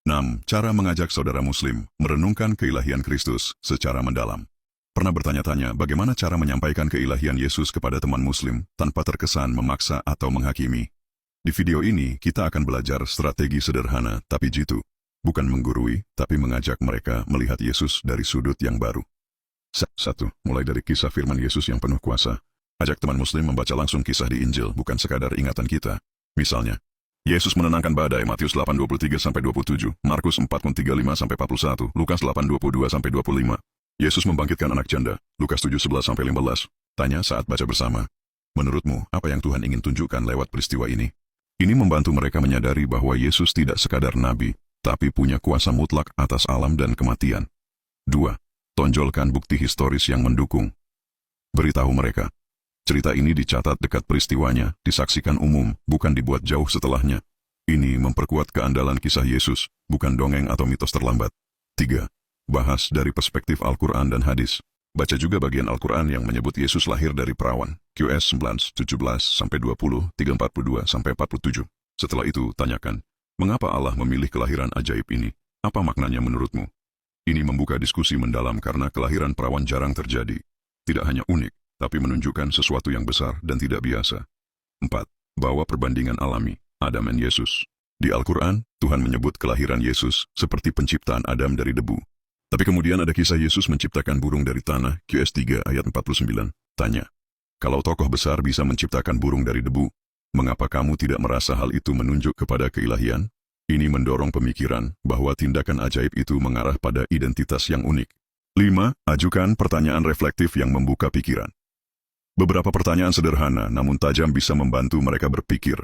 6. Cara mengajak saudara muslim merenungkan keilahian Kristus secara mendalam. Pernah bertanya-tanya bagaimana cara menyampaikan keilahian Yesus kepada teman muslim tanpa terkesan memaksa atau menghakimi? Di video ini kita akan belajar strategi sederhana tapi jitu. Bukan menggurui, tapi mengajak mereka melihat Yesus dari sudut yang baru. 1. Mulai dari kisah firman Yesus yang penuh kuasa. Ajak teman muslim membaca langsung kisah di Injil, bukan sekadar ingatan kita. Misalnya, Yesus menenangkan badai, Matius 8:23-27, Markus 4:35-41, Lukas 8:22-25. Yesus membangkitkan anak janda, Lukas 7:11-15. Tanya saat baca bersama, menurutmu apa yang Tuhan ingin tunjukkan lewat peristiwa ini? Ini membantu mereka menyadari bahwa Yesus tidak sekadar nabi, tapi punya kuasa mutlak atas alam dan kematian. 2. Tonjolkan bukti historis yang mendukung. Beritahu mereka, cerita ini dicatat dekat peristiwanya, disaksikan umum, bukan dibuat jauh setelahnya. Ini memperkuat keandalan kisah Yesus, bukan dongeng atau mitos terlambat. 3. Bahas dari perspektif Al-Quran dan hadis. Baca juga bagian Al-Quran yang menyebut Yesus lahir dari perawan, QS 19:17-20, 3:42-47. Setelah itu, tanyakan, mengapa Allah memilih kelahiran ajaib ini? Apa maknanya menurutmu? Ini membuka diskusi mendalam karena kelahiran perawan jarang terjadi. Tidak hanya unik, tapi menunjukkan sesuatu yang besar dan tidak biasa. 4. Bawa perbandingan alami, Adam dan Yesus. Di Al-Quran, Tuhan menyebut kelahiran Yesus seperti penciptaan Adam dari debu. Tapi kemudian ada kisah Yesus menciptakan burung dari tanah, QS 3 ayat 49. Tanya, kalau tokoh besar bisa menciptakan burung dari debu, mengapa kamu tidak merasa hal itu menunjuk kepada keilahian? Ini mendorong pemikiran bahwa tindakan ajaib itu mengarah pada identitas yang unik. 5. Ajukan pertanyaan reflektif yang membuka pikiran. Beberapa pertanyaan sederhana namun tajam bisa membantu mereka berpikir.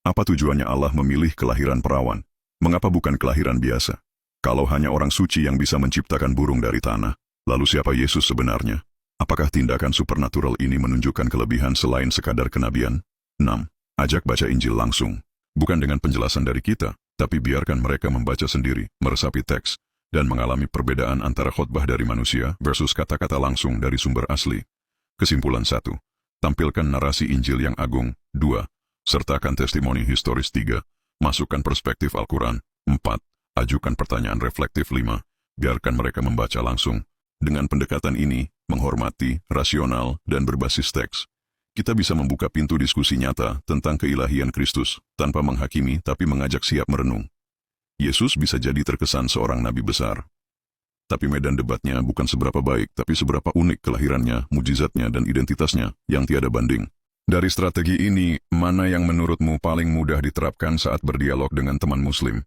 Apa tujuannya Allah memilih kelahiran perawan? Mengapa bukan kelahiran biasa? Kalau hanya orang suci yang bisa menciptakan burung dari tanah, lalu siapa Yesus sebenarnya? Apakah tindakan supernatural ini menunjukkan kelebihan selain sekadar kenabian? 6. Ajak baca Injil langsung. Bukan dengan penjelasan dari kita, tapi biarkan mereka membaca sendiri, meresapi teks, dan mengalami perbedaan antara khotbah dari manusia versus kata-kata langsung dari sumber asli. Kesimpulan 1. Tampilkan narasi Injil yang agung. 2. Sertakan testimoni historis. 3. Masukkan perspektif Al-Quran. 4. Ajukan pertanyaan reflektif. 5. Biarkan mereka membaca langsung. Dengan pendekatan ini, menghormati, rasional, dan berbasis teks, kita bisa membuka pintu diskusi nyata tentang keilahian Kristus, tanpa menghakimi tapi mengajak siap merenung. Yesus bisa jadi terkesan seorang nabi besar. Tapi medan debatnya bukan seberapa baik, tapi seberapa unik kelahirannya, mujizatnya, dan identitasnya yang tiada banding. Dari strategi ini, mana yang menurutmu paling mudah diterapkan saat berdialog dengan teman muslim?